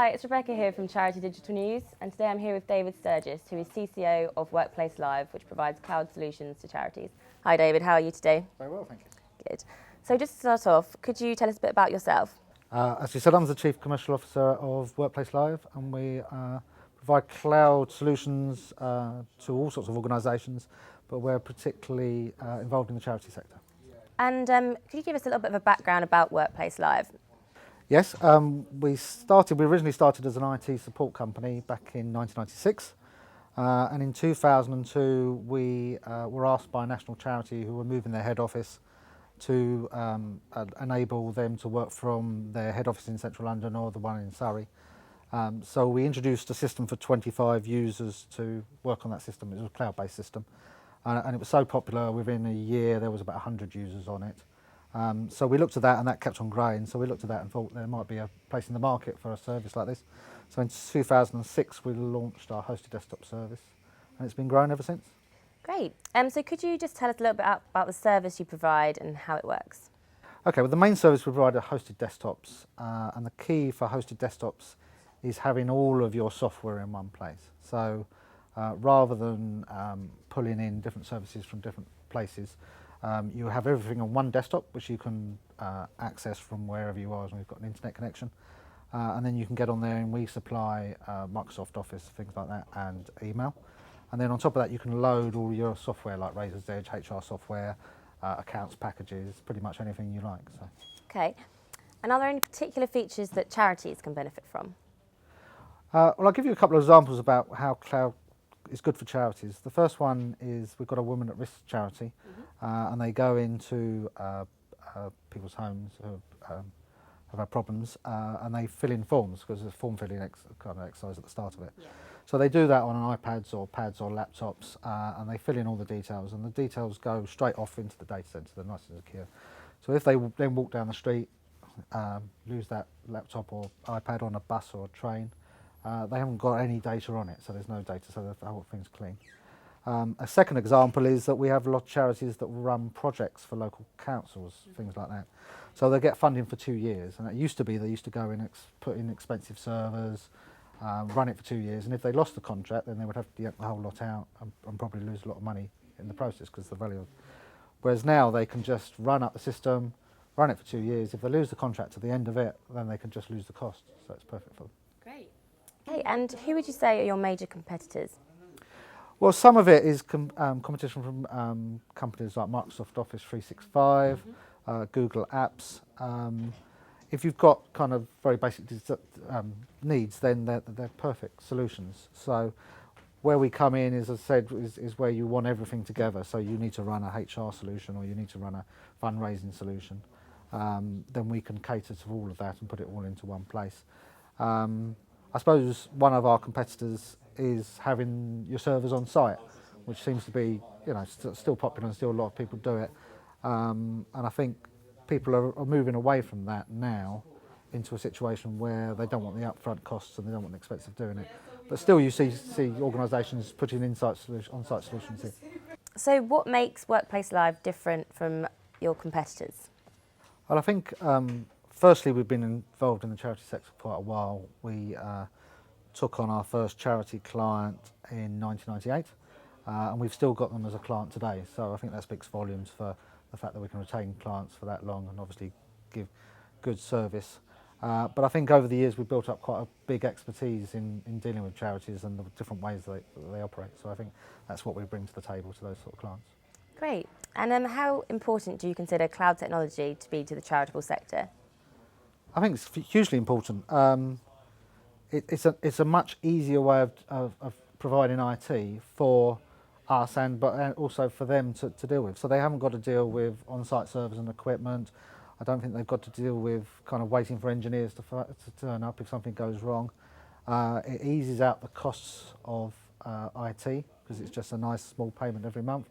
Hi, it's Rebecca here from Charity Digital News, and today I'm here with David Sturges, who is CCO of WorkPlaceLive, which provides cloud solutions to charities. Hi David, how are you today? Very well, thank you. Good. So just to start off, could you tell us a bit about yourself? As you said, I'm the Chief Commercial Officer of WorkPlaceLive, and we provide cloud solutions to all sorts of organisations, but we're particularly involved in the charity sector. And could you give us a little bit of a background about WorkPlaceLive? Yes, we originally started as an IT support company back in 1996, and in 2002 we were asked by a national charity who were moving their head office to enable them to work from their head office in central London or the one in Surrey. So we introduced a system for 25 users to work on that system. It was a cloud-based system, and it was so popular, within a year there was about 100 users on it. So we looked at that, and that kept on growing. So we looked at that and thought there might be a place in the market for a service like this. So in 2006 we launched our hosted desktop service, and it's been growing ever since. Great. So could you just tell us a little bit about the service you provide and how it works? Okay, well the main service we provide are hosted desktops, and the key for hosted desktops is having all of your software in one place. So rather than pulling in different services from different places, you have everything on one desktop, which you can access from wherever you are as long as you've got an internet connection. And then you can get on there, and we supply Microsoft Office, things like that, and email. And then on top of that, you can load all your software like Razor's Edge, HR software, accounts packages, pretty much anything you like. So. Okay. And are there any particular features that charities can benefit from? Well, I'll give you a couple of examples about how cloud is good for charities. The first one is we've got a Women at Risk charity, and they go into people's homes who have had problems, and they fill in forms, because there's a form filling kind of exercise at the start of it. Yeah. So they do that on iPads or pads or laptops, and they fill in all the details, and the details go straight off into the data centre. They're nice and secure. So if they then walk down the street, lose that laptop or iPad on a bus or a train, they haven't got any data on it, so there's no data, so the whole thing's clean. A second example is that we have a lot of charities that run projects for local councils, things like that. So they get funding for 2 years, and it used to be they used to go in, put in expensive servers, run it for 2 years, and if they lost the contract, then they would have to yank the whole lot out and probably lose a lot of money in the process because of the value of. Whereas now they can just run up the system, run it for 2 years. If they lose the contract at the end of it, then they can just lose the cost. So it's perfect for them. Great. Okay, and who would you say are your major competitors? Well, some of it is competition from companies like Microsoft Office 365, Google Apps. If you've got kind of very basic needs, then they're perfect solutions. So where we come in, as I said, is where you want everything together. So you need to run a HR solution, or you need to run a fundraising solution. Then we can cater to all of that and put it all into one place. I suppose one of our competitors is having your servers on site, which seems to be, still popular, and still a lot of people do it. And I think people are moving away from that now into a situation where they don't want the upfront costs and they don't want the expense of doing it. But still, you see organisations putting on-site solutions in. So what makes WorkPlaceLive different from your competitors? Well, I think firstly, we've been involved in the charity sector for quite a while. We took on our first charity client in 1998, and we've still got them as a client today. So I think that speaks volumes for the fact that we can retain clients for that long and obviously give good service. But I think over the years we've built up quite a big expertise in dealing with charities and the different ways that they operate. So I think that's what we bring to the table to those sort of clients. Great. And how important do you consider cloud technology to be to the charitable sector? I think it's hugely important. It's a much easier way of providing IT for us, but also for them to deal with. So they haven't got to deal with on-site servers and equipment. I don't think they've got to deal with kind of waiting for engineers to turn up if something goes wrong. It eases out the costs of IT, because it's just a nice small payment every month.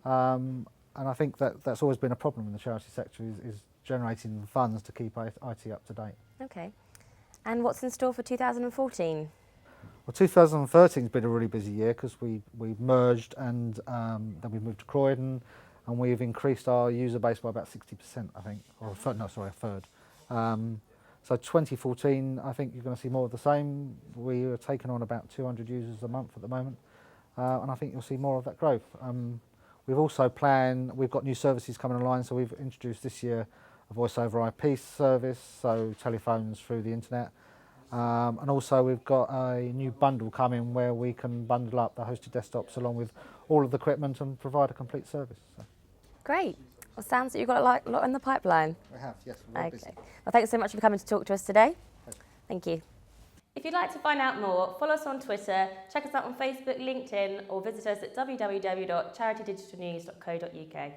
And I think that's always been a problem in the charity sector, is generating funds to keep IT up to date. Okay. And what's in store for 2014? Well, 2013 has been a really busy year because we merged, and then we moved to Croydon, and we've increased our user base by about 60%, I think, or a third. So 2014, I think you're going to see more of the same. We are taking on about 200 users a month at the moment, and I think you'll see more of that growth. We've also we've got new services coming online, so we've introduced this year a voice over IP service, so telephones through the internet. And also we've got a new bundle coming where we can bundle up the hosted desktops along with all of the equipment and provide a complete service. So. Great. Well, sounds like you've got a lot in the pipeline. We have, yes. We're Okay. busy. Well, thanks so much for coming to talk to us today. Pleasure. Thank you. If you'd like to find out more, follow us on Twitter, check us out on Facebook, LinkedIn, or visit us at www.charitydigitalnews.co.uk.